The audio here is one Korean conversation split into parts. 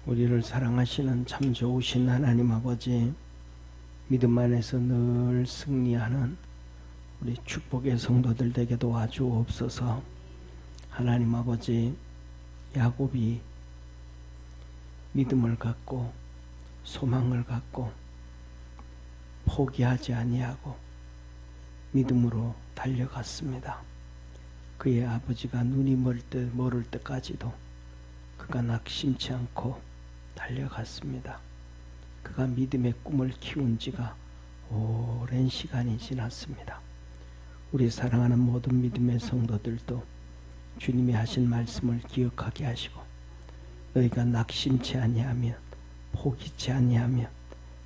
우리를 사랑하시는 참 좋으신 하나님 아버지, 믿음 안에서 늘 승리하는 우리 축복의 성도들 되게 도와주옵소서. 하나님 아버지, 야곱이 믿음을 갖고 소망을 갖고 포기하지 아니하고 믿음으로 달려갔습니다. 그의 아버지가 눈이 멀을 때까지도 그가 낙심치 않고 달려갔습니다. 그가 믿음의 꿈을 키운 지가 오랜 시간이 지났습니다. 우리 사랑하는 모든 믿음의 성도들도 주님이 하신 말씀을 기억하게 하시고, 너희가 낙심치 아니하면 포기치 아니하면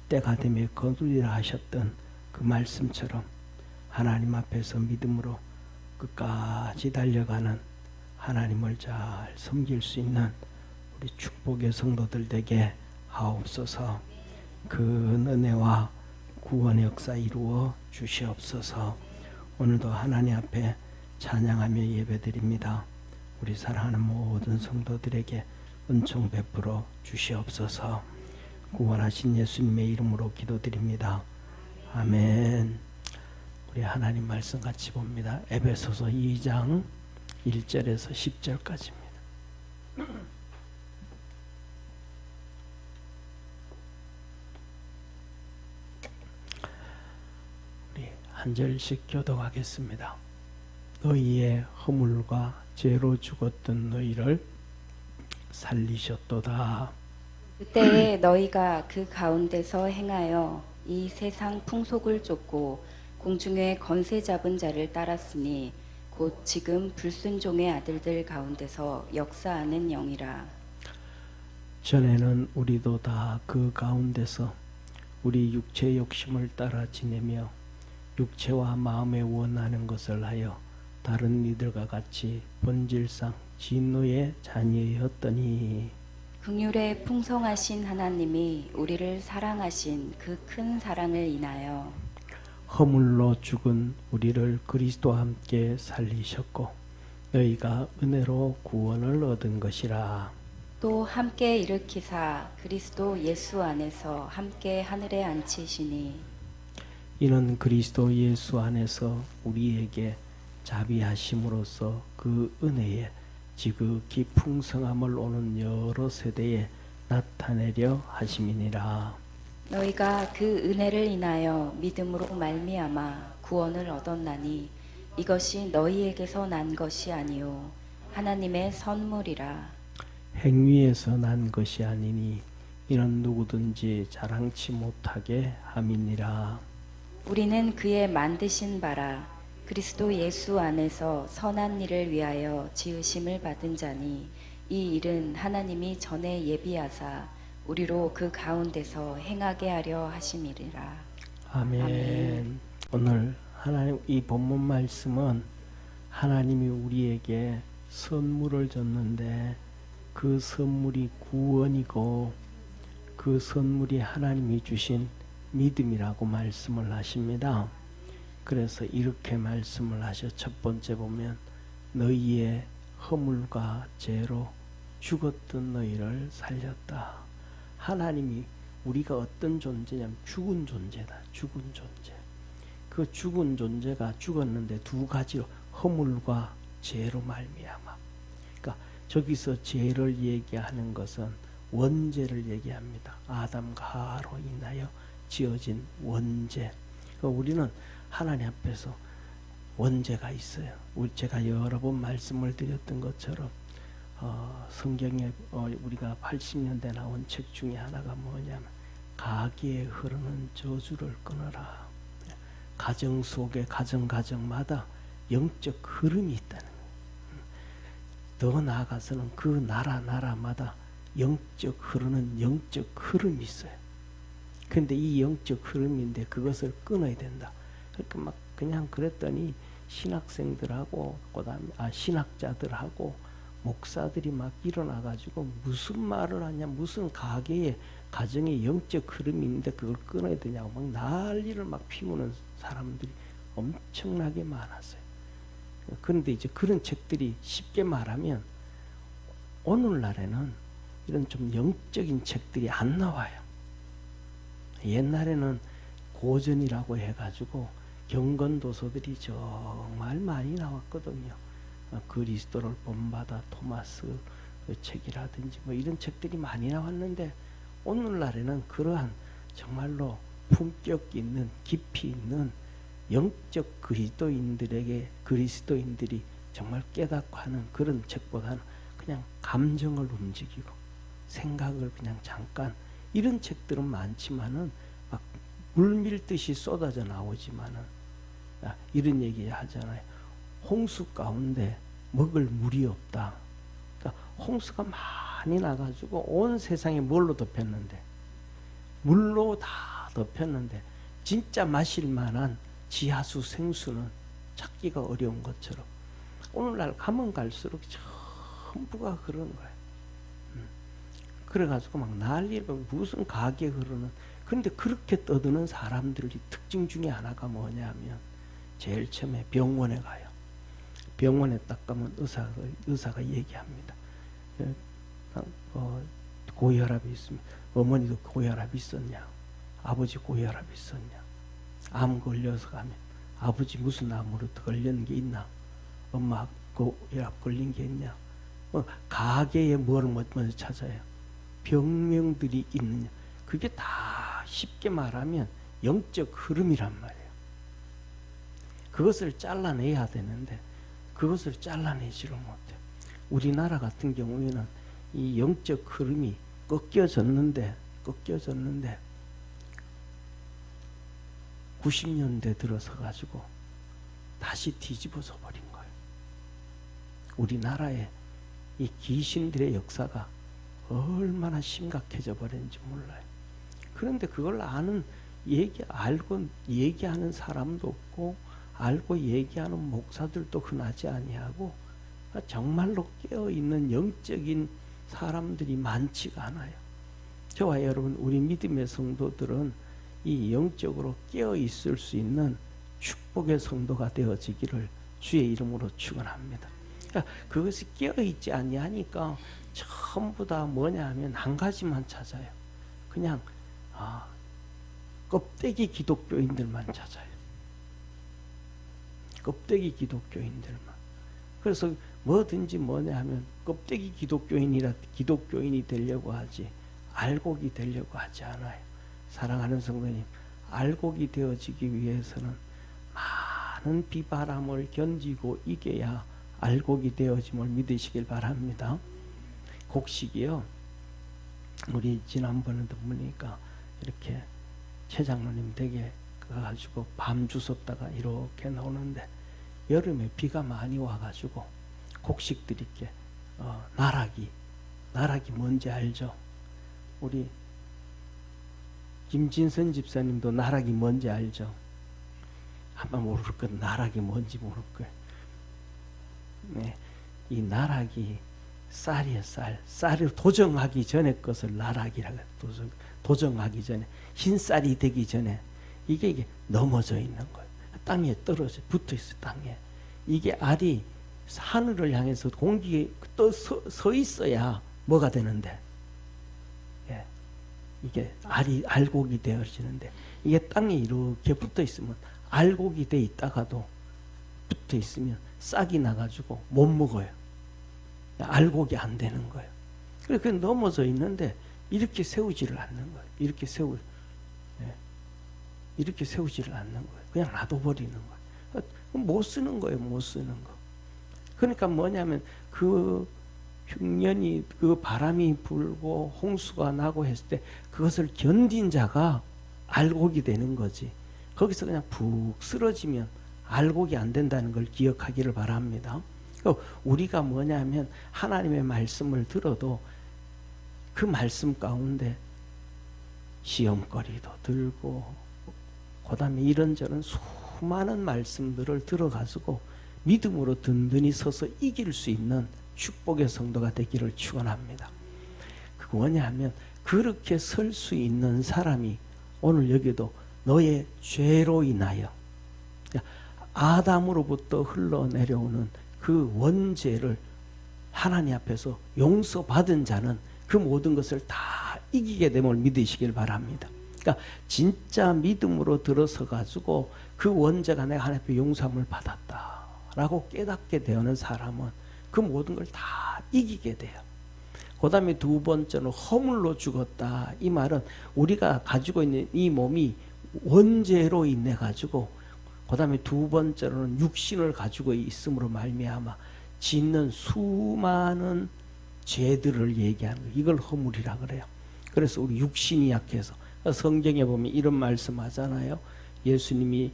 때가 되면 거두리라 하셨던 그 말씀처럼 하나님 앞에서 믿음으로 끝까지 달려가는, 하나님을 잘 섬길 수 있는 우리 축복의 성도들 되게 하옵소서. 그 은혜와 구원의 역사 이루어 주시옵소서. 오늘도 하나님 앞에 찬양하며 예배드립니다. 우리 사랑하는 모든 성도들에게 은총 베풀어 주시옵소서. 구원하신 예수님의 이름으로 기도드립니다. 아멘. 우리 하나님 말씀 같이 봅니다. 에베소서 2장 1절에서 10절까지입니다. 우리 한 절씩 교독하겠습니다. 너희의 허물과 죄로 죽었던 너희를 살리셨도다. 그때에 너희가 그 가운데서 행하여 이 세상 풍속을 쫓고 공중의 권세 잡은 자를 따랐으니 곧 지금 불순종의 아들들 가운데서 역사하는 영이라. 전에는 우리도 다 그 가운데서 우리 육체의 욕심을 따라 지내며 육체와 마음에 원하는 것을 하여 다른 이들과 같이 본질상 진노의 자녀였더니, 긍휼에 풍성하신 하나님이 우리를 사랑하신 그 큰 사랑을 인하여 허물로 죽은 우리를 그리스도와 함께 살리셨고 너희가 은혜로 구원을 얻은 것이라. 또 함께 일으키사 그리스도 예수 안에서 함께 하늘에 앉히시니 이는 그리스도 예수 안에서 우리에게 자비하심으로써 그 은혜의 지극히 풍성함을 오는 여러 세대에 나타내려 하심이니라. 너희가 그 은혜를 인하여 믿음으로 말미암아 구원을 얻었나니 이것이 너희에게서 난 것이 아니요 하나님의 선물이라. 행위에서 난 것이 아니니 이는 누구든지 자랑치 못하게 함이니라. 우리는 그의 만드신 바라 그리스도 예수 안에서 선한 일을 위하여 지으심을 받은 자니 이 일은 하나님이 전에 예비하사 우리로 그 가운데서 행하게 하려 하심이리라. 아멘. 아멘. 오늘 하나님 이 본문 말씀은 하나님이 우리에게 선물을 줬는데 그 선물이 구원이고 그 선물이 하나님이 주신 믿음이라고 말씀을 하십니다. 그래서 이렇게 말씀을 하셔. 첫 번째 보면 너희의 허물과 죄로 죽었던 너희를 살렸다. 하나님이 우리가 어떤 존재냐면 죽은 존재다. 죽은 존재. 그 죽은 존재가 죽었는데 두 가지로 허물과 죄로 말미암아. 그러니까 저기서 죄를 얘기하는 것은 원죄를 얘기합니다. 아담과 하와로 인하여 지어진 원죄. 그러니까 우리는 하나님 앞에서 원죄가 있어요. 제가 여러 번 말씀을 드렸던 것처럼 성경에 우리가 80년대 나온 책 중에 하나가 뭐냐면 가기에 흐르는 저주를 끊어라. 가정 속에 가정마다 영적 흐름이 있다는 거예요. 더 나아가서는 그 나라마다 영적 흐르는 영적 흐름이 있어요. 근데 이 영적 흐름인데 그것을 끊어야 된다. 그러니까 막 그냥 그랬더니 신학생들하고 그다음에 신학자들하고 목사들이 막 일어나가지고 무슨 말을 하냐, 무슨 가정의 영적 흐름이 있는데 그걸 끊어야 되냐고 막 난리를 막 피우는 사람들이 엄청나게 많았어요. 그런데 이제 그런 책들이 쉽게 말하면 오늘날에는 이런 좀 영적인 책들이 안 나와요. 옛날에는 고전이라고 해가지고 경건도서들이 정말 많이 나왔거든요. 그리스도를 본받아 토마스 그 책이라든지 뭐 이런 책들이 많이 나왔는데, 오늘날에는 그러한 정말로 품격 있는 깊이 있는 영적 그리스도인들이 정말 깨닫고 하는 그런 책보다는 그냥 감정을 움직이고 생각을 그냥 잠깐, 이런 책들은 많지만은 막 물밀듯이 쏟아져 나오지만은, 이런 얘기 하잖아요. 홍수 가운데 먹을 물이 없다. 그러니까 홍수가 많이 나가지고 온 세상에 뭘로 덮였는데, 물로 다 덮였는데 진짜 마실 만한 지하수 생수는 찾기가 어려운 것처럼 오늘날 가면 갈수록 전부가 그런 거예요. 그래가지고 막 난리로 무슨 가게 흐르는. 그런데 그렇게 떠드는 사람들이 특징 중에 하나가 뭐냐면, 제일 처음에 병원에 가요. 병원에 딱 가면 의사가 얘기합니다. 고혈압이 있으면, 어머니도 고혈압이 있었냐, 아버지 고혈압이 있었냐, 암 걸려서 가면 아버지 무슨 암으로 걸린 게 있나, 엄마 고혈압 걸린 게 있냐, 가게에 뭘 먼저 찾아요. 병명들이 있느냐. 그게 다 쉽게 말하면 영적 흐름이란 말이에요. 그것을 잘라내야 되는데 그것을 잘라내지를 못해요. 우리나라 같은 경우에는 이 영적 흐름이 꺾여졌는데 90년대 들어서 가지고 다시 뒤집어져 버린 거예요. 우리나라의 이 귀신들의 역사가 얼마나 심각해져 버렸는지 몰라요. 그런데 그걸 알고 얘기하는 사람도 없고, 알고 얘기하는 목사들도 흔하지 아니하고, 정말로 깨어있는 영적인 사람들이 많지가 않아요. 저와 여러분, 우리 믿음의 성도들은 이 영적으로 깨어있을 수 있는 축복의 성도가 되어지기를 주의 이름으로 축원합니다. 그러니까 그것이 깨어있지 아니하니까 전부 다 뭐냐 하면 한 가지만 찾아요. 그냥 껍데기 기독교인들만 찾아요. 껍데기 기독교인들만. 그래서 뭐든지 뭐냐 하면 껍데기 기독교인이 되려고 하지 알곡이 되려고 하지 않아요. 사랑하는 성도님, 알곡이 되어지기 위해서는 많은 비바람을 견디고 이겨야 알곡이 되어짐을 믿으시길 바랍니다. 곡식이요, 우리 지난번에도 보니까 이렇게 최 장로님 댁에 가가지고 밤 주웠다가 이렇게 나오는데, 여름에 비가 많이 와가지고 곡식들이 이렇게 나락이 뭔지 알죠? 우리 김진선 집사님도 나락이 뭔지 알죠? 아마 모를 것, 나락이 뭔지 모를 거예요. 네, 이 나락이 쌀이에요. 쌀을 도정하기 전에 것을 나락이라고 해요. 도정하기 전에, 흰 쌀이 되기 전에 이게 넘어져 있는 거예요. 땅에 떨어져 붙어 있어. 땅에 이게 알이 하늘을 향해서 공기에 서 있어야 뭐가 되는데, 예, 이게 알곡이 되어지는데, 이게 땅에 이렇게 붙어 있으면 알곡이 돼 있다가도 붙어 있으면 싹이 나가지고 못 먹어요. 알곡이 안 되는 거예요. 그래서 넘어져 있는데 이렇게 세우지를 않는 거예요. 이렇게 세우지를 않는 거예요. 그냥 놔둬버리는 거예요. 못 쓰는 거예요. 못 쓰는 거. 그러니까 뭐냐면 그 흉년이, 그 바람이 불고 홍수가 나고 했을 때 그것을 견딘 자가 알곡이 되는 거지. 거기서 그냥 푹 쓰러지면 알곡이 안 된다는 걸 기억하기를 바랍니다. 우리가 뭐냐면 하나님의 말씀을 들어도 그 말씀 가운데 시험거리도 들고, 그 다음에 이런저런 수많은 말씀들을 들어가지고 믿음으로 든든히 서서 이길 수 있는 축복의 성도가 되기를 축원합니다. 그거 뭐냐면, 그렇게 설 수 있는 사람이 오늘 여기도 너의 죄로 인하여, 아담으로부터 흘러내려오는 그 원죄를 하나님 앞에서 용서받은 자는 그 모든 것을 다 이기게 됨을 믿으시길 바랍니다. 그러니까 진짜 믿음으로 들어서 가지고 그 원죄가 내가 하나님 앞에 용서함을 받았다라고 깨닫게 되는 사람은 그 모든 걸 다 이기게 돼요. 그 다음에 두 번째는 허물로 죽었다. 이 말은 우리가 가지고 있는 이 몸이 원죄로 인해 가지고, 그 다음에 두 번째로는 육신을 가지고 있음으로 말미암아 짓는 수많은 죄들을 얘기하는 거예요. 이걸 허물이라 그래요. 그래서 우리 육신이 약해서 성경에 보면 이런 말씀 하잖아요. 예수님이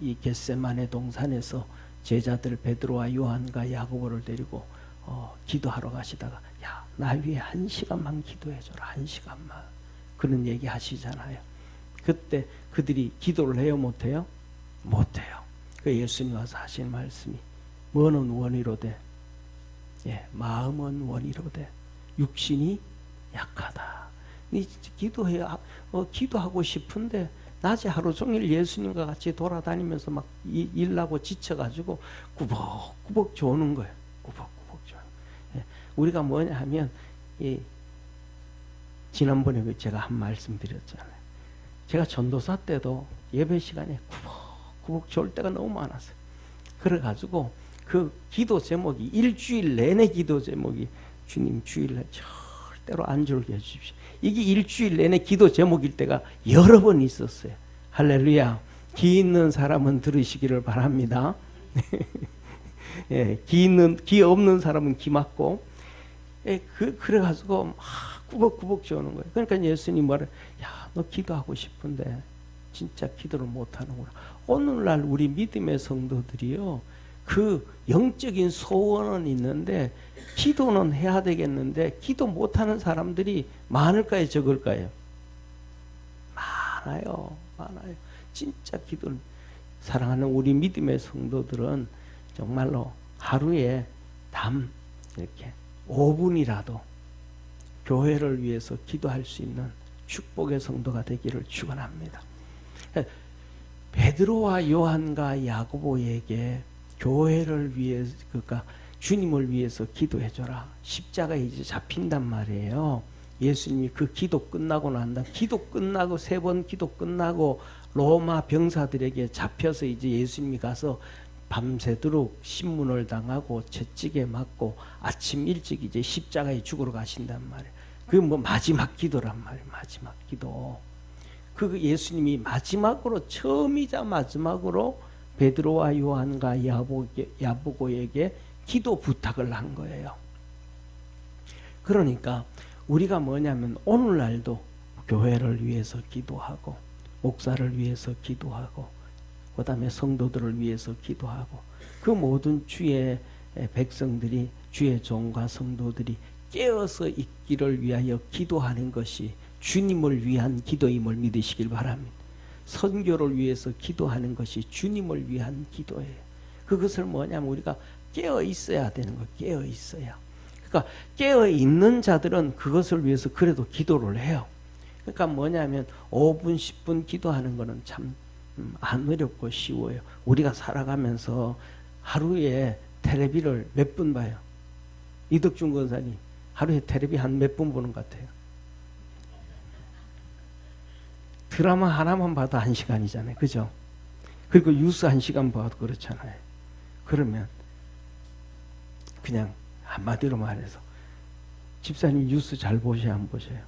이 겟세마네 동산에서 제자들 베드로와 요한과 야고보를 데리고 기도하러 가시다가 야, 나 위해 1시간만 기도해줘라. 1시간만. 그런 얘기 하시잖아요. 그때 그들이 기도를 해요? 못해요? 못해요. 그 예수님 와서 하신 말씀이 뭐는 원이로되 마음은 원이로되 육신이 약하다. 니 기도해 기도하고 싶은데 낮에 하루 종일 예수님과 같이 돌아다니면서 막 일하고 지쳐가지고 꾸벅꾸벅 조는 거예요. 꾸벅꾸벅 조는. 우리가 뭐냐 하면 지난번에 제가 한 말씀 드렸잖아요. 제가 전도사 때도 예배 시간에 꾸벅꾸벅 졸 때가 너무 많았어요. 그래가지고 그 기도 제목이 일주일 내내 기도 제목이 주님 주일날 절대로 안 졸게 해주십시오. 이게 일주일 내내 기도 제목일 때가 여러 번 있었어요. 할렐루야. 기 있는 사람은 들으시기를 바랍니다. 예, 기 없는 사람은 기 맞고, 그래가지고 막 꾸벅꾸벅 조는 거예요. 그러니까 예수님 말을, 야, 너 기도하고 싶은데 진짜 기도를 못하는구나. 오늘날 우리 믿음의 성도들이요, 그 영적인 소원은 있는데 기도는 해야 되겠는데 기도 못하는 사람들이 많을까요, 적을까요? 많아요. 진짜 기도를 사랑하는 우리 믿음의 성도들은 정말로 하루에 이렇게 5분이라도 교회를 위해서 기도할 수 있는 축복의 성도가 되기를 축원합니다. 베드로와 요한과 야고보에게 교회를 위해, 그러니까 주님을 위해서 기도해줘라. 십자가에 이제 잡힌단 말이에요. 예수님이 그 기도 끝나고 난다. 기도 끝나고 3번 기도 끝나고 로마 병사들에게 잡혀서 이제 예수님이 가서 밤새도록 신문을 당하고 채찍에 맞고 아침 일찍 이제 십자가에 죽으러 가신단 말이에요. 그게 뭐 마지막 기도란 말이에요. 마지막 기도. 그 예수님이 마지막으로, 처음이자 마지막으로 베드로와 요한과 야고보에게 기도 부탁을 한 거예요. 그러니까 우리가 뭐냐면 오늘날도 교회를 위해서 기도하고, 목사를 위해서 기도하고, 그 다음에 성도들을 위해서 기도하고, 그 모든 주의 백성들이, 주의 종과 성도들이 깨어서 있기를 위하여 기도하는 것이 주님을 위한 기도임을 믿으시길 바랍니다. 선교를 위해서 기도하는 것이 주님을 위한 기도예요. 그것을 뭐냐면 우리가 깨어 있어야 되는 거예요. 깨어 있어야. 그러니까 깨어 있는 자들은 그것을 위해서 그래도 기도를 해요. 그러니까 뭐냐면 5분 10분 기도하는 거는 참 안 어렵고 쉬워요. 우리가 살아가면서 하루에 텔레비를 몇 분 봐요? 이덕준 권사님 하루에 텔레비 한 몇 분 보는 것 같아요? 드라마 하나만 봐도 1시간이잖아요. 그죠? 그리고 뉴스 1시간 봐도 그렇잖아요. 그러면 그냥 한마디로 말해서 집사님 뉴스 잘 보셔야 안 보셔요?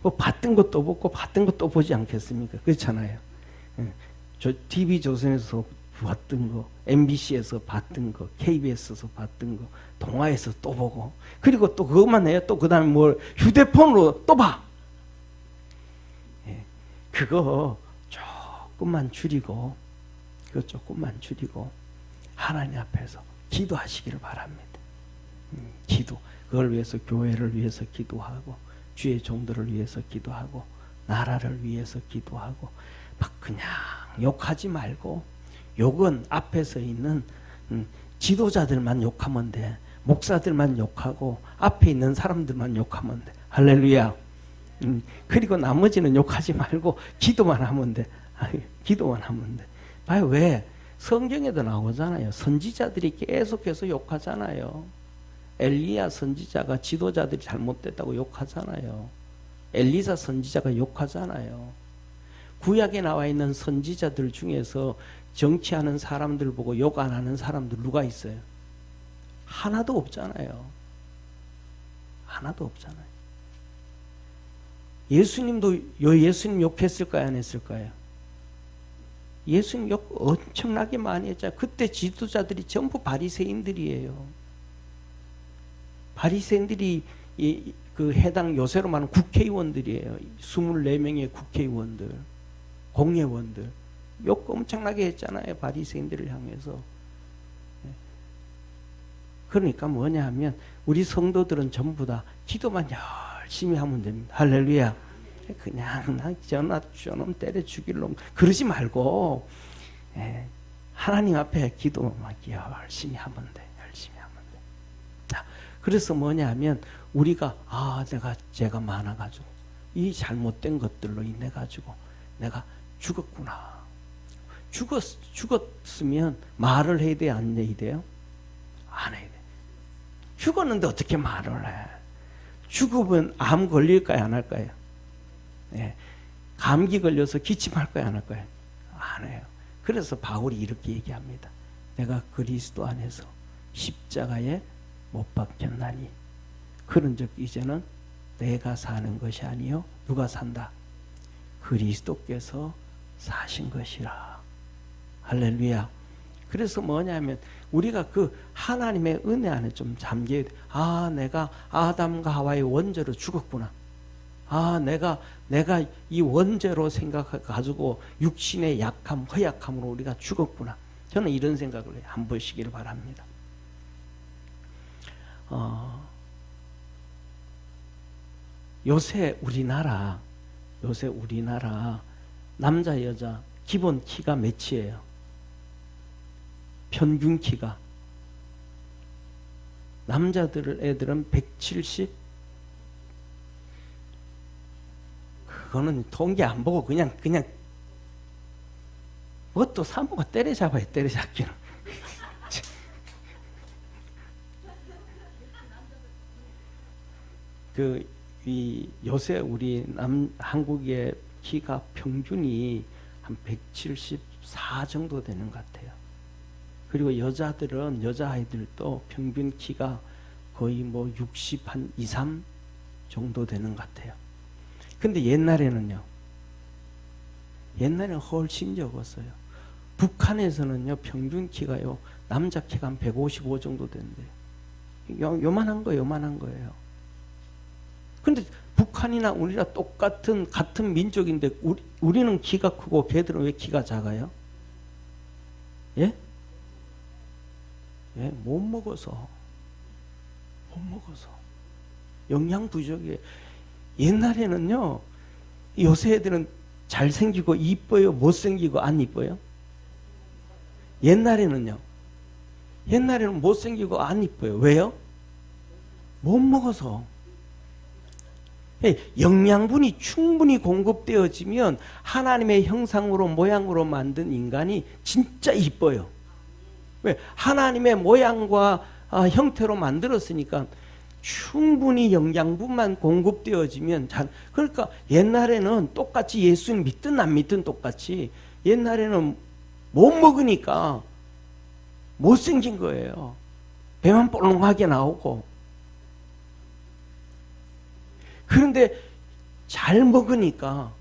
뭐 봤던 것도 보고 봤던 것도 보지 않겠습니까? 그렇잖아요. 저 TV조선에서 봤던 거, MBC에서 봤던 거, KBS에서 봤던 거, 동아에서 또 보고, 그리고 또 그것만 해요. 또 그 다음에 뭘 휴대폰으로 또 봐. 그거 조금만 줄이고, 하나님 앞에서 기도하시기를 바랍니다. 기도. 그걸 위해서 교회를 위해서 기도하고, 주의 종들을 위해서 기도하고, 나라를 위해서 기도하고, 막 그냥 욕하지 말고, 욕은 앞에서 있는 지도자들만 욕하면 돼. 목사들만 욕하고, 앞에 있는 사람들만 욕하면 돼. 할렐루야. 그리고 나머지는 욕하지 말고 기도만 하면 돼. 기도만 하면 돼. 봐요. 왜? 성경에도 나오잖아요. 선지자들이 계속해서 욕하잖아요. 엘리야 선지자가 지도자들이 잘못됐다고 욕하잖아요. 엘리사 선지자가 욕하잖아요. 구약에 나와 있는 선지자들 중에서 정치하는 사람들 보고 욕 안 하는 사람들 누가 있어요? 하나도 없잖아요. 하나도 없잖아요. 예수님도 예수님 욕했을까요? 안 했을까요? 예수님 욕 엄청나게 많이 했잖아요. 그때 지도자들이 전부 바리새인들이에요. 바리새인들이 그 해당 요새로 말하면 국회의원들이에요. 24명의 국회의원들, 공회원들. 욕 엄청나게 했잖아요. 바리새인들을 향해서. 그러니까 뭐냐 하면 우리 성도들은 전부 다 기도만 열심히 하면 됩니다. 할렐루야. 그냥 나 저놈 때려 죽일 놈 그러지 말고 하나님 앞에 기도 막 열심히 하면 돼. 열심히 하면 돼. 자, 그래서 뭐냐 하면 우리가 내가 죄가 많아가지고 이 잘못된 것들로 인해 가지고 내가 죽었구나. 죽었으면 말을 해야 돼, 안 해야 돼요? 안 해야 돼. 죽었는데 어떻게 말을 해? 죽으면 암 걸릴까요, 안 할까요? 네. 감기 걸려서 기침할까요, 안 할까요? 안 해요. 그래서 바울이 이렇게 얘기합니다. 내가 그리스도 안에서 십자가에 못 박혔나니 그런즉 이제는 내가 사는 것이 아니요 누가 산다? 그리스도께서 사신 것이라. 할렐루야. 그래서 뭐냐면 우리가 그 하나님의 은혜 안에 좀 잠겨야 돼. 내가 아담과 하와의 원죄로 죽었구나. 내가 이 원죄로 생각해가지고 육신의 약함, 허약함으로 우리가 죽었구나. 저는 이런 생각을 한 번씩을 바랍니다. 요새 우리나라 남자 여자 기본 키가 몇이에요? 평균 키가 애들은 170. 그거는 통계 안 보고 그냥 뭣도 사모가 때려잡아요. 때려잡기는. 요새 우리 한국의 키가 평균이 한 174 정도 되는 것 같아요. 그리고 여자아이들도 평균 키가 거의 60 한 2, 3 정도 되는 것 같아요. 근데 옛날에는 훨씬 적었어요. 북한에서는요, 평균 키가요, 남자 키가 한 155 정도 되는데, 요만한 거예요. 근데 북한이나 우리랑 같은 민족인데, 우리는 키가 크고 걔들은 왜 키가 작아요? 예? 못 먹어서. 영양 부족이에요. 옛날에는요, 요새 애들은 잘생기고 이뻐요? 못생기고 안 이뻐요? 옛날에는 못생기고 안 이뻐요. 왜요? 못 먹어서. 영양분이 충분히 공급되어지면 하나님의 형상으로 모양으로 만든 인간이 진짜 이뻐요. 왜? 하나님의 모양과 형태로 만들었으니까 충분히 영양분만 공급되어지면 그러니까 옛날에는 똑같이 예수님 믿든 안 믿든 똑같이 옛날에는 못 먹으니까 못생긴 거예요. 배만 볼록하게 나오고. 그런데 잘 먹으니까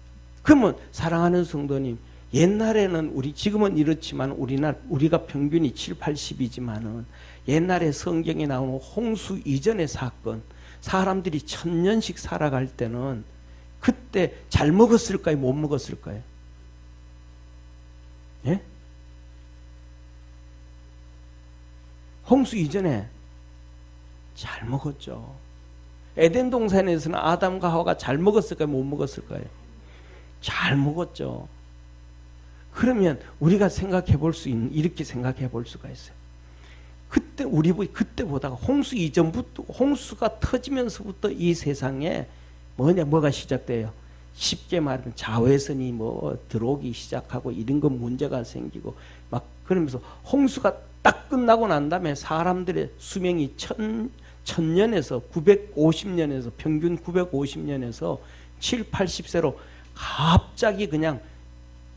그러면 사랑하는 성도님, 옛날에는 지금은 이렇지만 우리가 평균이 7, 80이지만은 옛날에 성경에 나오는 홍수 이전의 사건, 사람들이 1000년씩 살아갈 때는 그때 잘 먹었을까요? 못 먹었을까요? 예? 홍수 이전에 잘 먹었죠. 에덴 동산에서는 아담과 하와가 잘 먹었을까요? 못 먹었을까요? 잘 먹었죠. 그러면 우리가 이렇게 생각해 볼 수가 있어요. 그때보다가 홍수 이전부터, 홍수가 터지면서부터 이 세상에 뭐가 시작돼요? 쉽게 말하면 자외선이 들어오기 시작하고 이런 거 문제가 생기고 그러면서 홍수가 딱 끝나고 난 다음에 사람들의 수명이 1000년에서 950년에서 평균 950년에서 7, 80세로 갑자기 그냥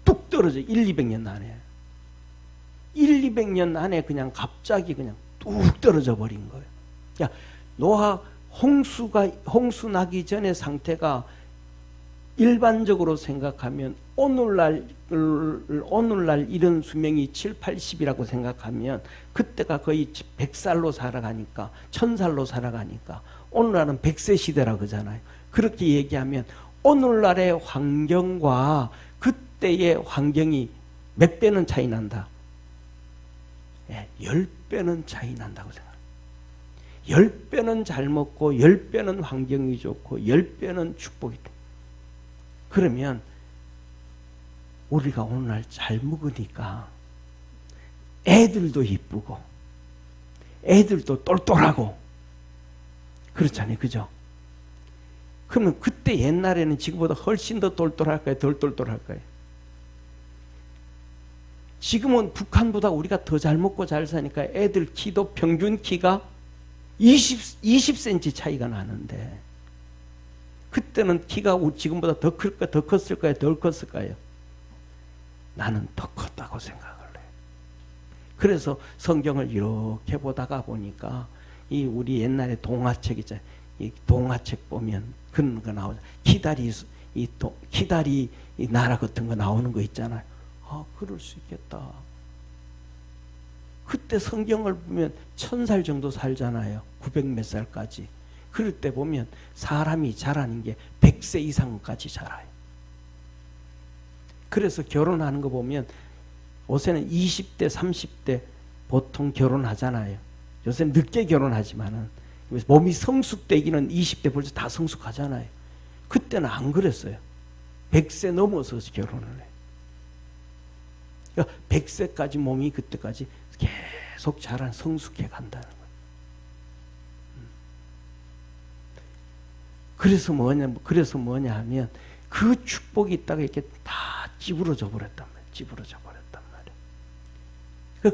뚝 떨어져. 1, 200년 안에. 1, 200년 안에 그냥 갑자기 그냥 뚝 떨어져 버린 거예요. 야, 노아 홍수 나기 전의 상태가 일반적으로 생각하면 오늘날 이런 수명이 7, 80이라고 생각하면 그때가 거의 100살로 살아가니까 1000살로 살아가니까 오늘날은 100세 시대라고 그러잖아요. 그렇게 얘기하면 오늘날의 환경과 그때의 환경이 몇 배는 차이 난다? 10배는 차이 난다고 생각해요. 10배는 잘 먹고 10배는 환경이 좋고 10배는 축복이 돼. 그러면 우리가 오늘날 잘 먹으니까 애들도 이쁘고 애들도 똘똘하고 그렇잖아요. 그죠? 그러면 그때 옛날에는 지금보다 훨씬 더 똘똘할까요? 덜 똘똘할까요? 지금은 북한보다 우리가 더 잘 먹고 잘 사니까 애들 키도 평균 키가 20cm 차이가 나는데 그때는 키가 지금보다 더 클까, 더 컸을까요? 덜 컸을까요? 나는 더 컸다고 생각을 해요. 그래서 성경을 이렇게 보다가 보니까 이 우리 옛날에 동화책 있잖아요. 이 동화책 보면 그런 거 나오죠. 키다리 이 나라 같은 거 나오는 거 있잖아요. 아, 그럴 수 있겠다. 그때 성경을 보면 1000살 정도 살잖아요. 900 몇 살까지. 그럴 때 보면 사람이 자라는 게 100세 이상까지 자라요. 그래서 결혼하는 거 보면 요새는 20대, 30대 보통 결혼하잖아요. 요새는 늦게 결혼하지만은 몸이 성숙되기는 20대 벌써 다 성숙하잖아요. 그때는 안 그랬어요. 100세 넘어서 결혼을 해요. 그러니까 100세까지 몸이 그때까지 계속 자란 성숙해 간다는 거예요. 그래서 뭐냐 하면 그 축복이 있다가 이렇게 다 찌부러져 버렸단 말이에요. 찌부러져 버렸단 말이에요.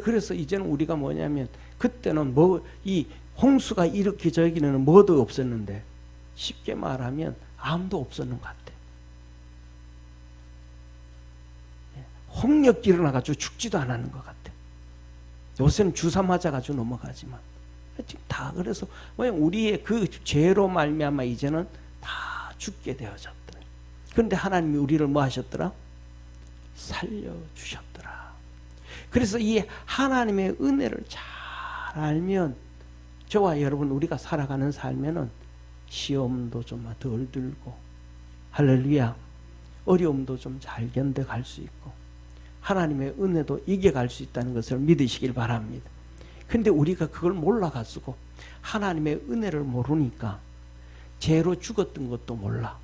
그래서 이제는 우리가 뭐냐면 그때는 이 홍수가 이렇게 저기는 뭐도 없었는데 쉽게 말하면 아무도 없었는 것 같아. 홍역 일어나가지고 죽지도 않았는 것 같아. 요새는 주사 맞아가지고 넘어가지만 지금 다 그래서 우리의 그 죄로 말미암아 이제는 다 죽게 되어졌더라. 그런데 하나님이 우리를 뭐 하셨더라? 살려주셨더라. 그래서 이 하나님의 은혜를 잘 알면 저와 여러분 우리가 살아가는 삶에는 시험도 좀 덜 들고 할렐루야 어려움도 좀 잘 견뎌갈 수 있고 하나님의 은혜도 이겨갈 수 있다는 것을 믿으시길 바랍니다. 근데 우리가 그걸 몰라가지고 하나님의 은혜를 모르니까 죄로 죽었던 것도 몰라.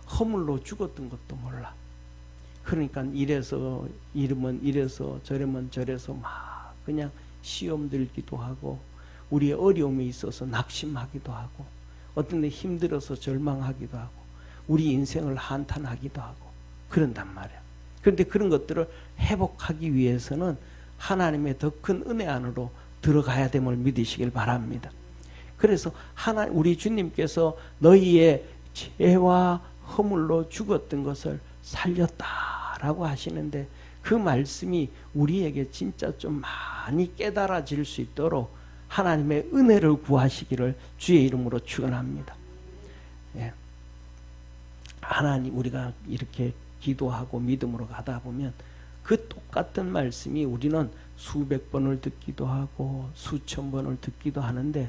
허물로 죽었던 것도 몰라. 그러니까 이래서 이러면 이래서 저러면 저래서 막 그냥 시험 들기도 하고 우리의 어려움이 있어서 낙심하기도 하고 어떤 데 힘들어서 절망하기도 하고 우리 인생을 한탄하기도 하고 그런단 말이야. 그런데 그런 것들을 회복하기 위해서는 하나님의 더 큰 은혜 안으로 들어가야 됨을 믿으시길 바랍니다. 그래서 우리 주님께서 너희의 죄와 허물로 죽었던 것을 살렸다라고 하시는데 그 말씀이 우리에게 진짜 좀 많이 깨달아질 수 있도록 하나님의 은혜를 구하시기를 주의 이름으로 축원합니다. 예. 하나님 우리가 이렇게 기도하고 믿음으로 가다 보면 그 똑같은 말씀이 우리는 수백 번을 듣기도 하고 수천 번을 듣기도 하는데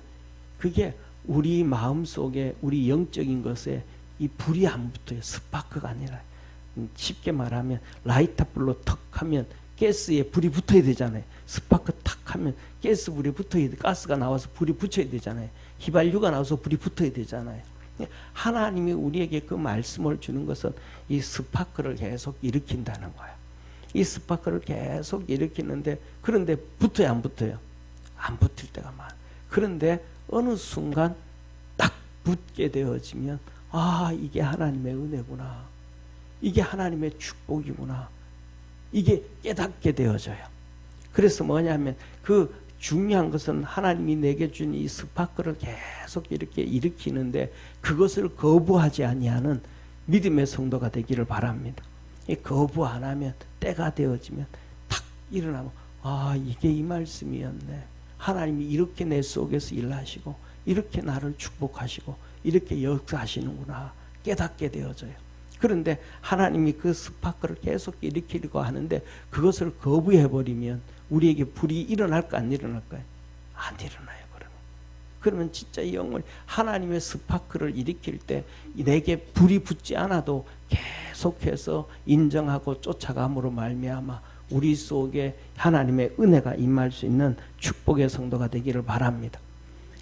그게 우리 마음속에 우리 영적인 것에 이 불이 안 붙어요. 스파크가 아니라 쉽게 말하면 라이터 불로 턱 하면 가스에 불이 붙어야 되잖아요. 스파크 탁 하면 가스 불이 붙어야 돼. 가스가 나와서 불이 붙여야 되잖아요. 휘발유가 나와서 불이 붙어야 되잖아요. 하나님이 우리에게 그 말씀을 주는 것은 이 스파크를 계속 일으킨다는 거야. 이 스파크를 계속 일으키는데 그런데 붙어요 안 붙어요? 안 붙을 때가 많아. 그런데 어느 순간 딱 붙게 되어지면 아 이게 하나님의 은혜구나. 이게 하나님의 축복이구나. 이게 깨닫게 되어져요. 그래서 뭐냐면 그 중요한 것은 하나님이 내게 준 이 스파크를 계속 이렇게 일으키는데 그것을 거부하지 아니하는 믿음의 성도가 되기를 바랍니다. 이 거부 안 하면 때가 되어지면 탁 일어나면 이게 이 말씀이었네. 하나님이 이렇게 내 속에서 일하시고 이렇게 나를 축복하시고 이렇게 역사하시는구나 깨닫게 되어져요. 그런데 하나님이 그 스파크를 계속 일으키려고 하는데 그것을 거부해버리면 우리에게 불이 일어날까 안 일어날까요? 안 일어나요. 그러면 진짜 이 영혼이 하나님의 스파크를 일으킬 때 내게 불이 붙지 않아도 계속해서 인정하고 쫓아감으로 말미암아 우리 속에 하나님의 은혜가 임할 수 있는 축복의 성도가 되기를 바랍니다.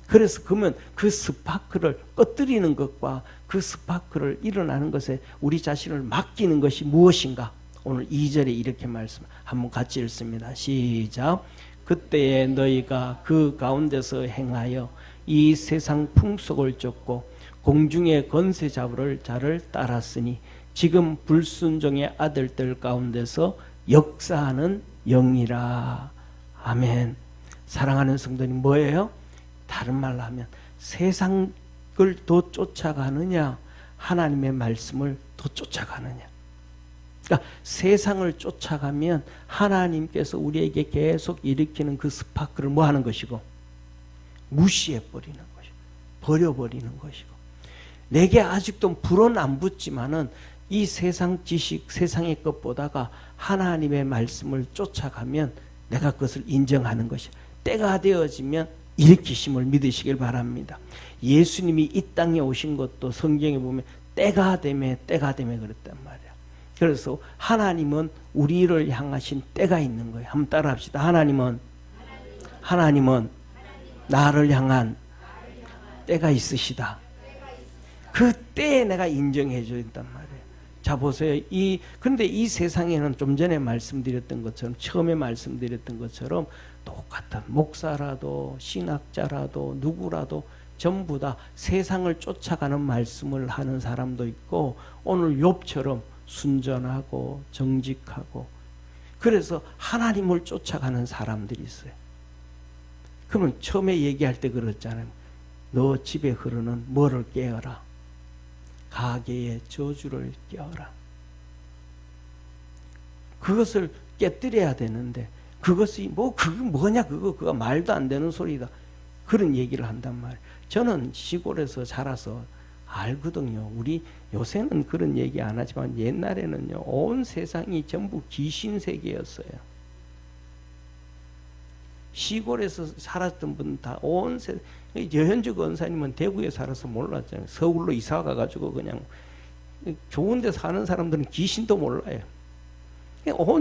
그래서 그러면 그 스파크를 꺼뜨리는 것과 그 스파크를 일어나는 것에 우리 자신을 맡기는 것이 무엇인가? 오늘 2절에 이렇게 말씀 한번 같이 읽습니다. 시작. 그때에 너희가 그 가운데서 행하여 이 세상 풍속을 쫓고 공중의 권세 잡을 자를 따랐으니 지금 불순종의 아들들 가운데서 역사하는 영이라. 아멘. 사랑하는 성도님 뭐예요? 다른 말로 하면 세상을 더 쫓아가느냐 하나님의 말씀을 더 쫓아가느냐. 그러니까 세상을 쫓아가면 하나님께서 우리에게 계속 일으키는 그 스파크를 뭐 하는 것이고 무시해버리는 것이고 버려버리는 것이고 내게 아직도 불은 안 붙지만은 이 세상 지식 세상의 것 보다가 하나님의 말씀을 쫓아가면 내가 그것을 인정하는 것이야. 때가 되어지면 일으키심을 믿으시길 바랍니다. 예수님이 이 땅에 오신 것도 성경에 보면 때가 되면 그랬단 말이야. 그래서 하나님은 우리를 향하신 때가 있는 거예요. 한번 따라 합시다. 하나님은 나를 향한 때가 있으시다. 그 때에 내가 인정해 줘야 된단 말이에요. 자 보세요. 그런데 이 세상에는 좀 전에 말씀드렸던 것처럼 처음에 말씀드렸던 것처럼 똑같은 목사라도 신학자라도 누구라도 전부 다 세상을 쫓아가는 말씀을 하는 사람도 있고 오늘 욥처럼 순전하고 정직하고 그래서 하나님을 쫓아가는 사람들이 있어요. 그러면 처음에 얘기할 때 그랬잖아요. 너 집에 흐르는 뭐를 깨어라. 가계의 저주를 깨어라. 그것을 깨뜨려야 되는데 그것이 그게 뭐냐 그거 말도 안 되는 소리다. 그런 얘기를 한단 말이에요. 저는 시골에서 자라서 알거든요. 우리 요새는 그런 얘기 안 하지만 옛날에는요. 온 세상이 전부 귀신 세계였어요. 시골에서 살았던 분 다 온 세상 여현주 권사님은 대구에 살아서 몰랐잖아요. 서울로 이사 가가지고 그냥 좋은 데 사는 사람들은 귀신도 몰라요.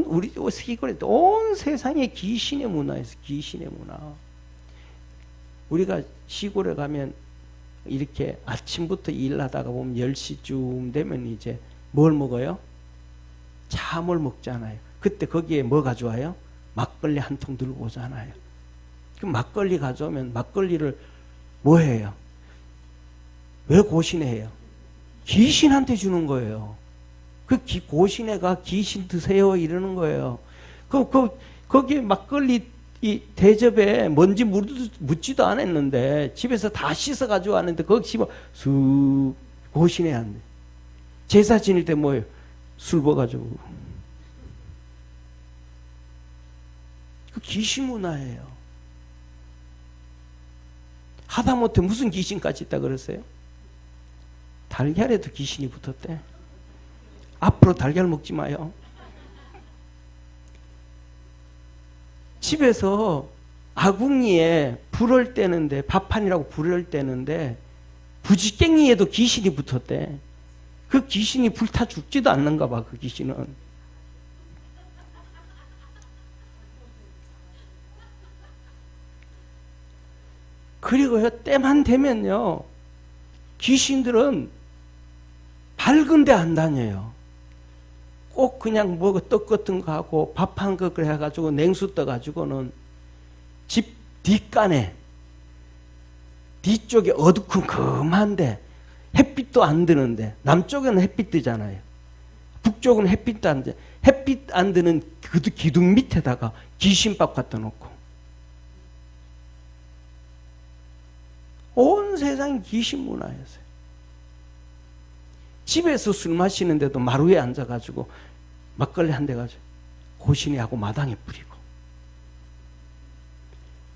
우리 시골에 온 세상에 귀신의 문화였어요. 귀신의 문화. 우리가 시골에 가면 이렇게 아침부터 일하다가 보면 10시쯤 되면 이제 뭘 먹어요? 참을 먹잖아요. 그때 거기에 뭐 가져와요? 막걸리 한 통 들고 오잖아요. 그 막걸리 가져오면 막걸리를 뭐 해요? 왜 고신해요? 귀신한테 주는 거예요. 그 고신애가 귀신 드세요 이러는 거예요. 거기에 막걸리 이 대접에 먼지 묻지도 않았는데 집에서 다 씻어 가지고 왔는데 거기 집어 쑥 고신해 한대. 제사 지낼 때 뭐예요? 술 부어가지고. 그 귀신 문화예요. 하다못해 무슨 귀신까지 있다 그랬어요? 달걀에도 귀신이 붙었대. 앞으로 달걀 먹지 마요. 집에서 아궁이에 불을 떼는데 밥판이라고 불을 떼는데 부지깽이에도 귀신이 붙었대. 그 귀신이 불타 죽지도 않는가 봐. 그 귀신은. 그리고요 때만 되면요 귀신들은 밝은 데 안 다녀요. 꼭 그냥 뭐 떡 같은 거 하고 밥 한 거 그래 가지고 냉수 떠 가지고는 집 뒷간에 뒤쪽에 어두컴컴한데 햇빛도 안 드는데 남쪽에는 햇빛 뜨잖아요. 북쪽은 햇빛도 안 드. 햇빛 안 드는 그 기둥 밑에다가 귀신밥 갖다 놓고 온 세상이 귀신 문화였어요. 집에서 술 마시는데도 마루에 앉아가지고 막걸리 한 대 가지고 고시내하고 마당에 뿌리고.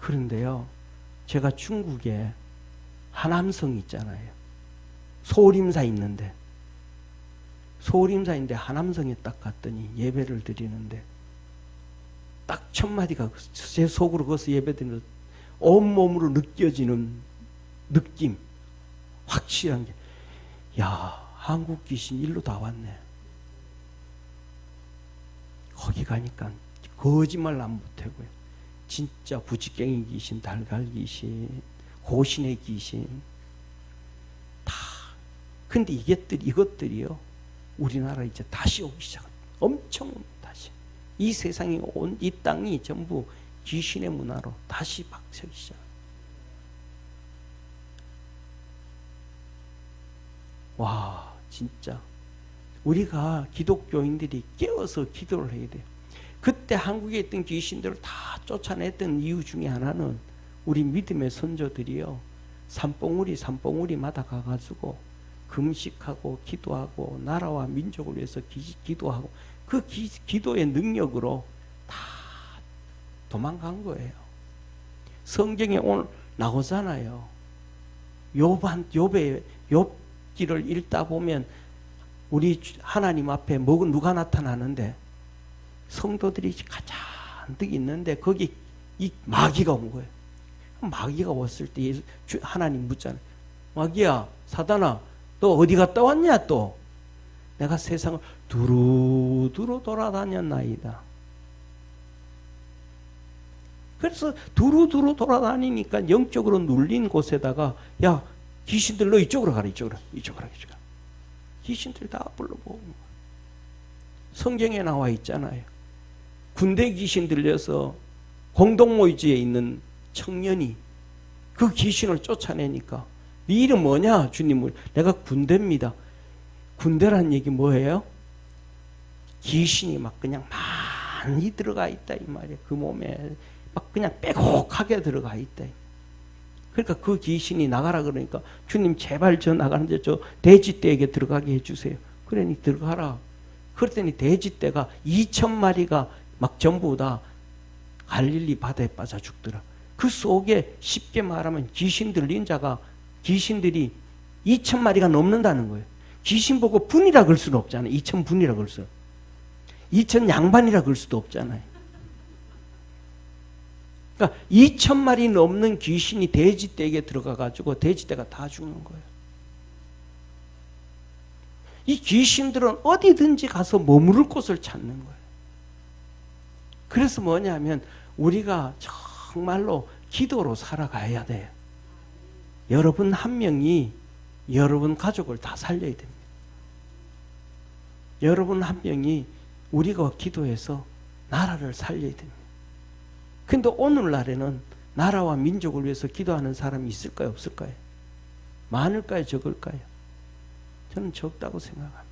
그런데요, 제가 중국에 하남성 있잖아요. 소림사 있는데 하남성에 딱 갔더니 예배를 드리는데 딱 첫 마디가 제 속으로 거기서 예배 드리는 온몸으로 느껴지는 느낌, 확실한 게, 야, 한국 귀신 일로 다 왔네. 거기 가니까 거짓말 안 못하고요. 진짜 부지깽이 귀신, 달걀 귀신, 고신의 귀신 다. 근데 이것들이요, 우리나라 이제 다시 오기 시작합니다. 엄청 다시. 이 세상이 이 땅이 전부 귀신의 문화로 다시 박서기 시작. 와, 진짜 우리가 기독교인들이 깨어서 기도를 해야 돼요. 그때 한국에 있던 귀신들을 다 쫓아냈던 이유 중에 하나는 우리 믿음의 선조들이요, 산봉우리마다 가가지고 금식하고 기도하고 나라와 민족을 위해서 기도하고 그 기도의 능력으로 다 도망간 거예요. 성경에 오늘 나오잖아요. 욥기를 읽다 보면 우리 하나님 앞에 누가 나타나는데 성도들이 가잔뜩 있는데 거기 이 마귀가 온 거예요. 마귀가 왔을 때 하나님 묻잖아요. 마귀야, 사단아, 너 어디 갔다 왔냐 또? 내가 세상을 두루두루 돌아다녔나이다. 그래서 두루두루 돌아다니니까 영적으로 눌린 곳에다가, 야, 귀신들 너 이쪽으로 가라. 귀신들 다 불러보고. 성경에 나와 있잖아요. 군대 귀신 들려서 공동모의지에 있는 청년이 그 귀신을 쫓아내니까, 네 이름 뭐냐? 주님, 내가 군대입니다. 군대란 얘기 뭐예요? 귀신이 막 그냥 많이 들어가 있다 이 말이에요. 그 몸에 막 그냥 빼곡하게 들어가 있다. 그러니까 그 귀신이 나가라 그러니까, 주님 제발 저 나가는데 저 돼지떼에게 들어가게 해주세요. 그러니 들어가라. 그랬더니 돼지떼가 2,000마리가 막 전부 다 갈릴리 바다에 빠져 죽더라. 그 속에 쉽게 말하면 귀신 들린 자가, 귀신들이 2,000마리가 넘는다는 거예요. 귀신 보고 분이라 그럴 수는 없잖아요. 2,000분이라 그럴 수. 2,000 양반이라 그럴 수도 없잖아요. 그러니까 2,000마리 넘는 귀신이 돼지떼에게 들어가가지고 돼지떼가 다 죽는 거예요. 이 귀신들은 어디든지 가서 머무를 곳을 찾는 거예요. 그래서 뭐냐면 우리가 정말로 기도로 살아가야 돼요. 여러분 한 명이 여러분 가족을 다 살려야 됩니다. 여러분 한 명이 우리가 기도해서 나라를 살려야 됩니다. 근데 오늘날에는 나라와 민족을 위해서 기도하는 사람이 있을까요, 없을까요? 많을까요, 적을까요? 저는 적다고 생각합니다.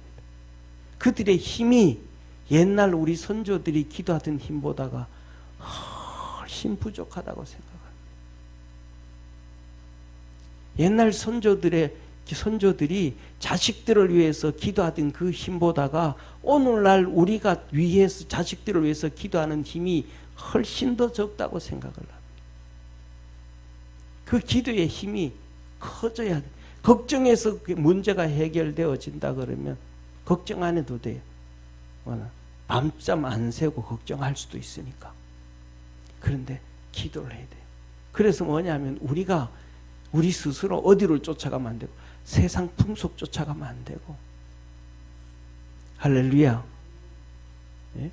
그들의 힘이 옛날 우리 선조들이 기도하던 힘보다가 훨씬 부족하다고 생각합니다. 옛날 선조들이 자식들을 위해서 기도하던 그 힘보다가 오늘날 우리가 위해서 자식들을 위해서 기도하는 힘이 훨씬 더 적다고 생각을 합니다. 그 기도의 힘이 커져야 돼. 걱정해서 문제가 해결되어진다 그러면 걱정 안 해도 돼요. 밤잠 안 새고 걱정할 수도 있으니까. 그런데 기도를 해야 돼요. 그래서 뭐냐면 우리 스스로 어디를 쫓아가면 안 되고 세상 풍속 쫓아가면 안 되고. 할렐루야. 예?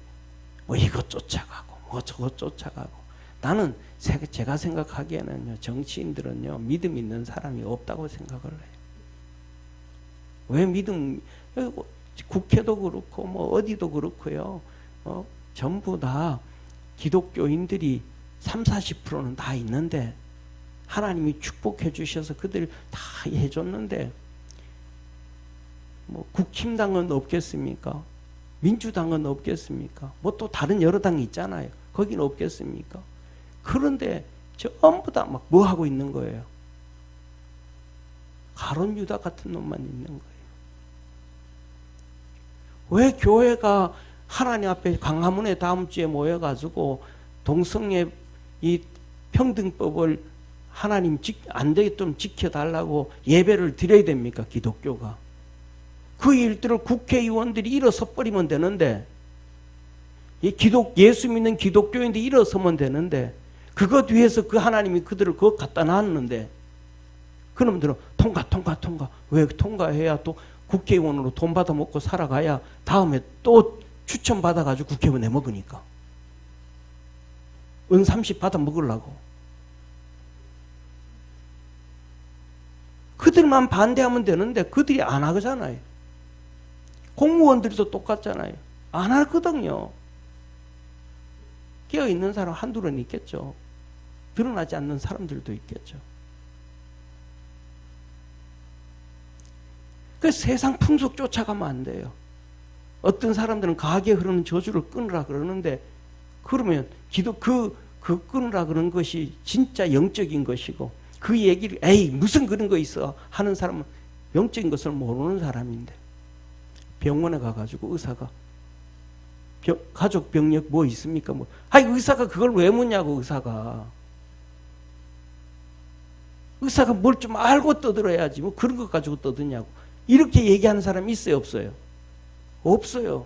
뭐 이것 쫓아가고 뭐 저것 쫓아가고. 나는 제가 생각하기에는요, 정치인들은요 믿음 있는 사람이 없다고 생각을 해요. 왜 믿음? 국회도 그렇고 뭐 어디도 그렇고요. 전부 다 기독교인들이 30-40%는 다 있는데 하나님이 축복해 주셔서 그들 다 해줬는데 뭐 국힘당은 없겠습니까? 민주당은 없겠습니까? 뭐 또 다른 여러 당이 있잖아요. 거기는 없겠습니까? 그런데 전부 다 막 뭐 하고 있는 거예요? 가룟 유다 같은 놈만 있는 거예요. 왜 교회가 하나님 앞에 광화문에 다음 주에 모여가지고 동성애 이 평등법을 하나님 안 되게 좀 지켜달라고 예배를 드려야 됩니까? 기독교가. 그 일들을 국회의원들이 일어서 버리면 되는데, 예수 믿는 기독교인들이 일어서면 되는데, 그것 위해서 그 하나님이 그들을 그것 갖다 놨는데, 그놈들은 통과. 왜 통과해야 또 국회의원으로 돈 받아 먹고 살아가야 다음에 또 추천받아가지고 국회의원 내먹으니까. 은 30 받아 먹으려고. 그들만 반대하면 되는데 그들이 안 하잖아요. 공무원들도 똑같잖아요. 안 하거든요. 깨어있는 사람 한둘은 있겠죠. 드러나지 않는 사람들도 있겠죠. 그 세상 풍속 쫓아가면 안 돼요. 어떤 사람들은 과하게 흐르는 저주를 끊으라 그러는데, 그러면 그 끊으라 그런 것이 진짜 영적인 것이고, 그 얘기를 에이 무슨 그런 거 있어 하는 사람은 영적인 것을 모르는 사람인데, 병원에 가가지고 의사가 가족 병력 뭐 있습니까? 뭐, 의사가 그걸 왜 묻냐고. 의사가 뭘 좀 알고 떠들어야지 뭐 그런 것 가지고 떠드냐고. 이렇게 얘기하는 사람이 있어요, 없어요? 없어요.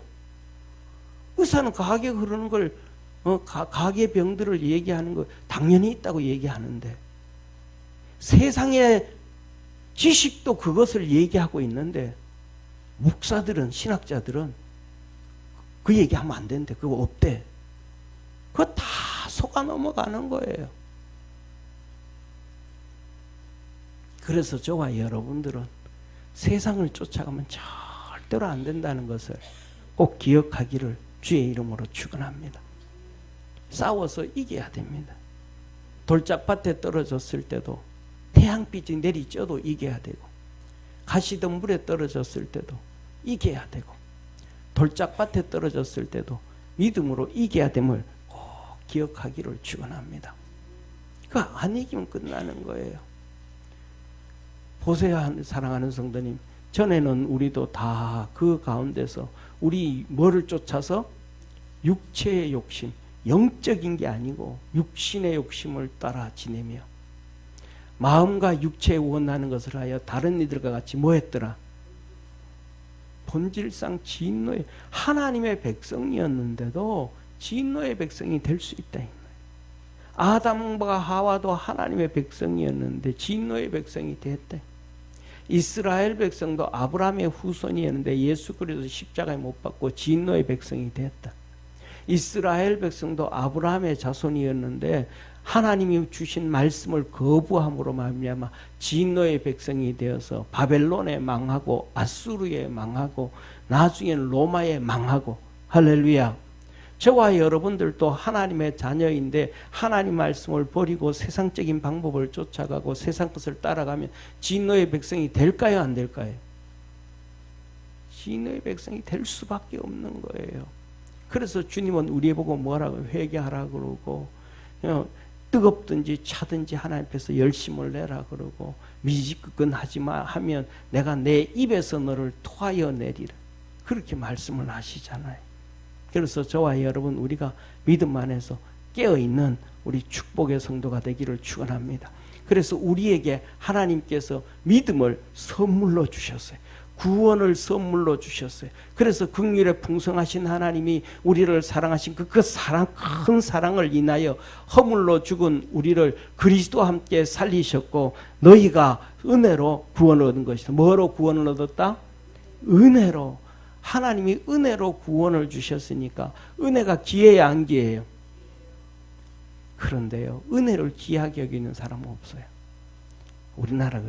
의사는 과하게 흐르는 걸, 과하게 병들을 얘기하는 거 당연히 있다고 얘기하는데, 세상의 지식도 그것을 얘기하고 있는데, 목사들은, 신학자들은 그 얘기하면 안 된대. 그거 없대. 그거 다 속아 넘어가는 거예요. 그래서 저와 여러분들은 세상을 쫓아가면 절대로 안 된다는 것을 꼭 기억하기를 주의 이름으로 축원합니다. 싸워서 이겨야 됩니다. 돌짝밭에 떨어졌을 때도 태양빛이 내리쬐도 이겨야 되고, 가시던 물에 떨어졌을 때도 이겨야 되고, 돌짝밭에 떨어졌을 때도 믿음으로 이겨야 됨을 꼭 기억하기를 축원합니다. 그거 안 이기면 끝나는 거예요. 보세요, 사랑하는 성도님. 전에는 우리도 다 그 가운데서 우리 뭐를 쫓아서 육체의 욕심, 영적인 게 아니고 육신의 욕심을 따라 지내며 마음과 육체에 원하는 것을 하여 다른 이들과 같이 뭐 했더라? 본질상 진노의 하나님의 백성이었는데도 진노의 백성이 될 수 있다. 아담과 하와도 하나님의 백성이었는데 진노의 백성이 됐대. 이스라엘 백성도 아브라함의 후손이었는데 예수 그리스도 십자가에 못 박고 진노의 백성이 됐다. 이스라엘 백성도 아브라함의 자손이었는데 하나님이 주신 말씀을 거부함으로 말미암아 진노의 백성이 되어서 바벨론에 망하고 아수르에 망하고 나중에는 로마에 망하고. 할렐루야. 저와 여러분들도 하나님의 자녀인데 하나님 말씀을 버리고 세상적인 방법을 쫓아가고 세상 것을 따라가면 진노의 백성이 될까요, 안 될까요? 진노의 백성이 될 수밖에 없는 거예요. 그래서 주님은 우리 보고 뭐라고 회개하라 그러고, 뜨겁든지 차든지 하나님 앞에서 열심을 내라 그러고, 미지근하지 마 하면 내가 내 입에서 너를 토하여 내리라, 그렇게 말씀을 하시잖아요. 그래서 저와 여러분, 우리가 믿음 안에서 깨어있는 우리 축복의 성도가 되기를 축원합니다. 그래서 우리에게 하나님께서 믿음을 선물로 주셨어요. 구원을 선물로 주셨어요. 그래서 긍휼에 풍성하신 하나님이 우리를 사랑하신 그 사랑, 큰 사랑을 인하여 허물로 죽은 우리를 그리스도와 함께 살리셨고, 너희가 은혜로 구원을 얻은 것이다. 뭐로 구원을 얻었다? 은혜로. 하나님이 은혜로 구원을 주셨으니까 은혜가 기회야, 안 기회예요? 그런데요, 은혜를 귀하게 여기는 사람은 없어요. 우리나라.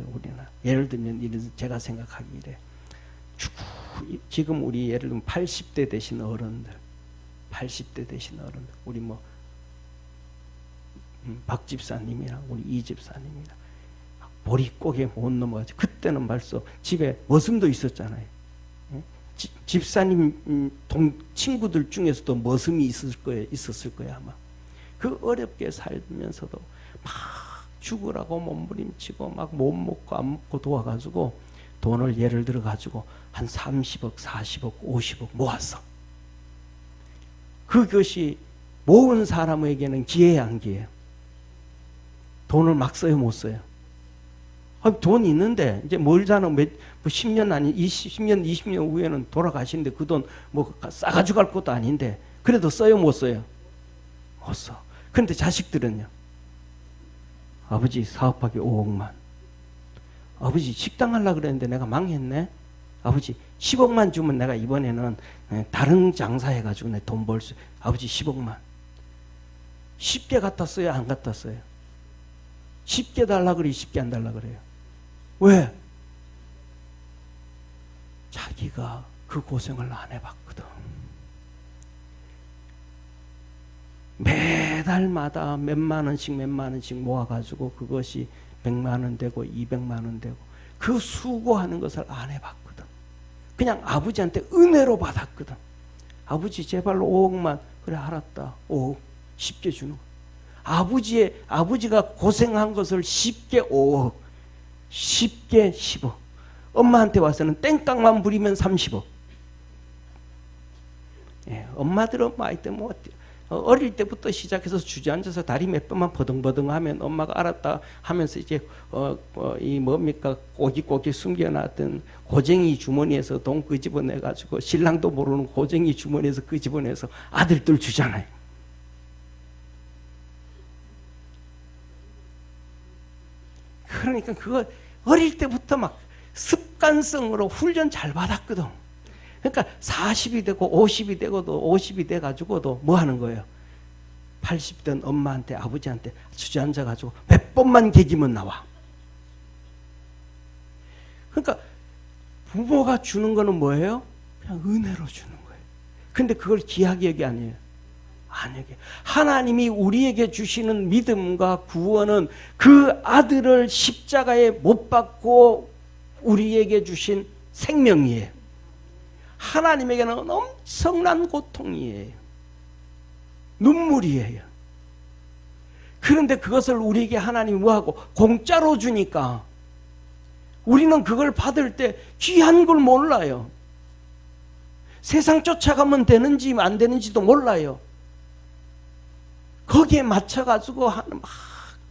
예를 들면 제가 생각하기에 지금 우리 예를 들면 80대 되신 어른들, 우리 박 집사님이랑 우리 이 집사님이랑 머릿고개 못 넘어가지. 그때는 벌써 집에 머슴도 있었잖아요. 집사님 친구들 중에서도 머슴이 있었을 거예요, 아마. 그 어렵게 살면서도 막 죽으라고 몸부림치고 막 못 먹고 안 먹고 도와가지고 돈을 예를 들어 가지고 한 30억, 40억, 50억 모았어. 그것이 모은 사람에게는 기회야, 안 기회야? 돈을 막 써요, 못 써요? 돈 있는데 이제 멀잖아. 뭐 10년 아니 20년 20년 후에는 돌아가시는데 그 돈 뭐 싸가지고 갈 것도 아닌데 그래도 써요, 못 써요? 못 써. 그런데 자식들은요. 아버지 사업하기 5억만. 아버지 식당 하려고 그랬는데 내가 망했네. 아버지 10억만 주면 내가 이번에는 다른 장사 해가지고 내 돈 벌 수. 아버지 10억만. 쉽게 갖다 써요, 안 갖다 써요? 쉽게 달라 그래, 쉽게 안 달라 그래요? 왜? 자기가 그 고생을 안 해봤거든. 매달마다 몇만 원씩 모아가지고 그것이 100만 원 되고 200만 원 되고 그 수고하는 것을 안 해봤거든. 그냥 아버지한테 은혜로 받았거든. 아버지 제발 5억만. 그래 알았다. 5억 쉽게 주는 거야. 아버지가 고생한 것을 쉽게 5억, 쉽게 10억. 엄마한테 와서는 땡깡만 부리면 30억. 예, 엄마들은 하여튼 뭐 어릴 때부터 시작해서 주저앉아서 다리 몇 번만 버덩버덩하면 엄마가 알았다 하면서 이제 이 뭡니까 꼬깃꼬깃 숨겨놨던 고쟁이 주머니에서 돈 끄집어내 가지고 신랑도 모르는 고쟁이 주머니에서 끄집어내서 아들들 주잖아요. 그러니까 그거 어릴 때부터 막 습관성으로 훈련 잘 받았거든. 그러니까 40이 되고 50이 되고도 50이 돼가지고도 뭐 하는 거예요? 80된 엄마한테 아버지한테 주저앉아가지고 몇 번만 개기면 나와. 그러니까 부모가 주는 거는 뭐예요? 그냥 은혜로 주는 거예요. 근데 그걸 귀하게 여기 아니에요. 아니게 하나님이 우리에게 주시는 믿음과 구원은 그 아들을 십자가에 못 박고 우리에게 주신 생명이에요. 하나님에게는 엄청난 고통이에요. 눈물이에요. 그런데 그것을 우리에게 하나님이 뭐하고 공짜로 주니까 우리는 그걸 받을 때 귀한 걸 몰라요. 세상 쫓아가면 되는지 안 되는지도 몰라요. 거기에 맞춰가지고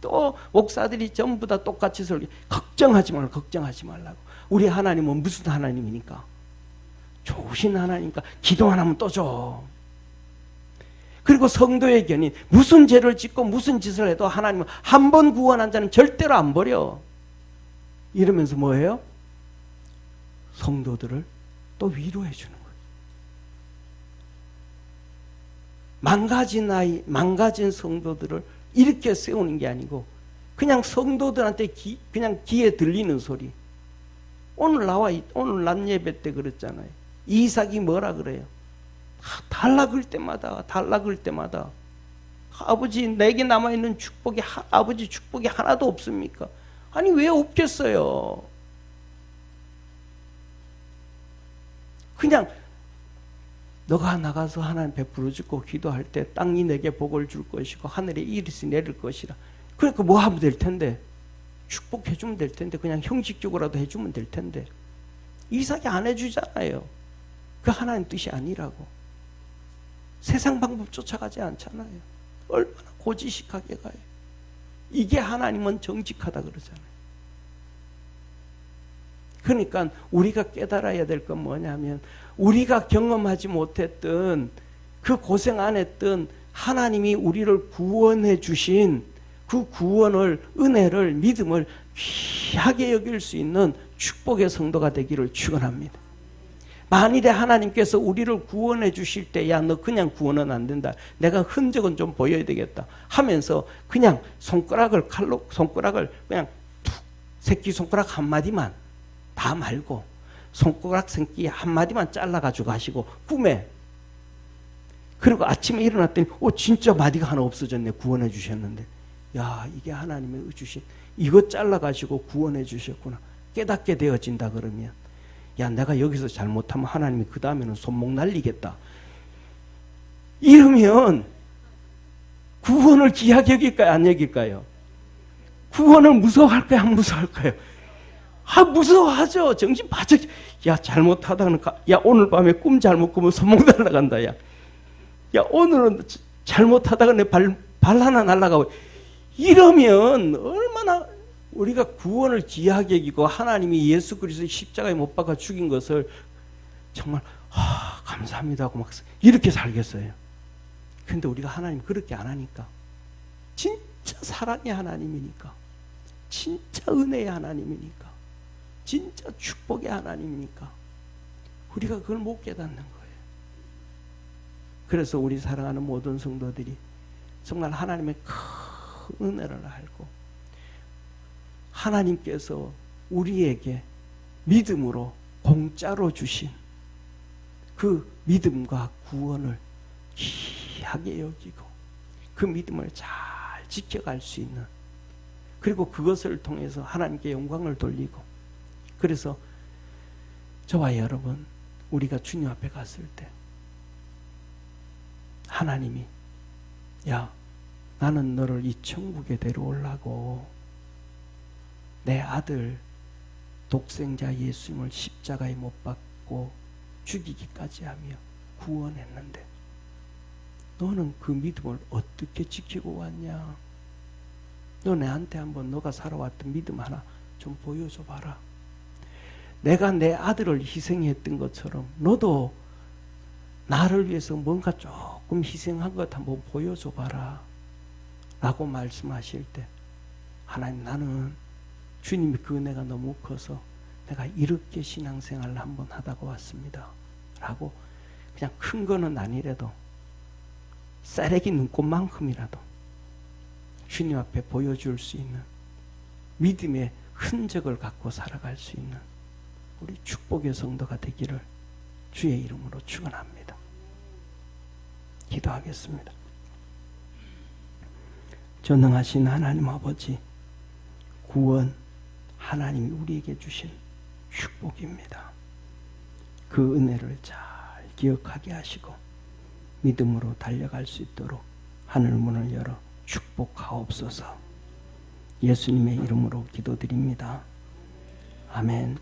또 목사들이 전부 다 똑같이 설교. 걱정하지 말라고. 우리 하나님은 무슨 하나님이니까? 좋으신 하나님이니까 기도 안 하면 또 줘. 그리고 성도의 견인, 무슨 죄를 짓고 무슨 짓을 해도 하나님은 한 번 구원한 자는 절대로 안 버려. 이러면서 뭐예요? 성도들을 또 위로해 주는 거예요. 망가진 성도들을 이렇게 세우는 게 아니고 그냥 성도들한테 그냥 귀에 들리는 소리. 오늘 낮 예배 때 그랬잖아요. 이삭이 뭐라 그래요? 달락을 때마다 아버지 내게 남아있는 축복이 아버지 축복이 하나도 없습니까? 아니 왜 없겠어요? 그냥 너가 나가서 하나님 베풀어 주고 기도할 때 땅이 내게 복을 줄 것이고 하늘에 이슬이 내릴 것이라. 그러니까 뭐 하면 될 텐데? 축복해 주면 될 텐데 그냥 형식적으로라도 해주면 될 텐데 이삭이 안 해주잖아요. 그 하나님 뜻이 아니라고. 세상 방법 쫓아가지 않잖아요. 얼마나 고지식하게 가요. 이게 하나님은 정직하다 그러잖아요. 그러니까 우리가 깨달아야 될 건 뭐냐면 우리가 경험하지 못했던 그 고생 안 했던 하나님이 우리를 구원해 주신 그 구원을, 은혜를, 믿음을 귀하게 여길 수 있는 축복의 성도가 되기를 축원합니다. 만일에 하나님께서 우리를 구원해 주실 때 야 너 그냥 구원은 안 된다. 내가 흔적은 좀 보여야 되겠다 하면서 그냥 손가락을 그냥 툭 새끼손가락 한마디만 다 말고 손가락 새끼 한마디만 잘라가지고 가시고 꿈에 그리고 아침에 일어났더니 진짜 마디가 하나 없어졌네. 구원해 주셨는데 야 이게 하나님의 주신 이거 잘라가지고 구원해 주셨구나 깨닫게 되어진다. 그러면 야 내가 여기서 잘못하면 하나님이 그 다음에는 손목 날리겠다 이러면 구원을 귀하게 여길까요 안 여길까요? 구원을 무서워할 거야, 안 무서워할 거예요? 무서워하죠. 정신 바짝. 야, 잘못하다가는 야, 오늘 밤에 꿈 잘못 꾸면 손목 날아간다. 야, 오늘은 잘못하다가 내 발 하나 날아가고. 이러면 얼마나 우리가 구원을 귀하게 여기고 하나님이 예수 그리스도 십자가에 못 박아 죽인 것을 정말 감사합니다 하고 막 이렇게 살겠어요. 근데 우리가 하나님 그렇게 안 하니까, 진짜 사랑의 하나님이니까, 진짜 은혜의 하나님이니까, 진짜 축복의 하나님이니까 우리가 그걸 못 깨닫는 거예요. 그래서 우리 사랑하는 모든 성도들이 정말 하나님의 큰 은혜를 알고 하나님께서 우리에게 믿음으로 공짜로 주신 그 믿음과 구원을 귀하게 여기고 그 믿음을 잘 지켜갈 수 있는, 그리고 그것을 통해서 하나님께 영광을 돌리고, 그래서 저와 여러분, 우리가 주님 앞에 갔을 때 하나님이 야, 나는 너를 이 천국에 데려오려고 내 아들 독생자 예수님을 십자가에 못 박고 죽이기까지 하며 구원했는데 너는 그 믿음을 어떻게 지키고 왔냐? 너 내한테 한번 너가 살아왔던 믿음 하나 좀 보여줘 봐라. 내가 내 아들을 희생했던 것처럼 너도 나를 위해서 뭔가 조금 희생한 것 한번 보여줘 봐라 라고 말씀하실 때, 하나님, 나는 주님이 그 은혜가 너무 커서 내가 이렇게 신앙생활을 한번 하다가 왔습니다 라고, 그냥 큰 거는 아니래도 쓰레기 눈꽃만큼이라도 주님 앞에 보여줄 수 있는 믿음의 흔적을 갖고 살아갈 수 있는 우리 축복의 성도가 되기를 주의 이름으로 축원합니다. 기도하겠습니다. 전능하신 하나님 아버지, 구원 하나님이 우리에게 주신 축복입니다. 그 은혜를 잘 기억하게 하시고 믿음으로 달려갈 수 있도록 하늘 문을 열어 축복하옵소서. 예수님의 이름으로 기도드립니다. 아멘.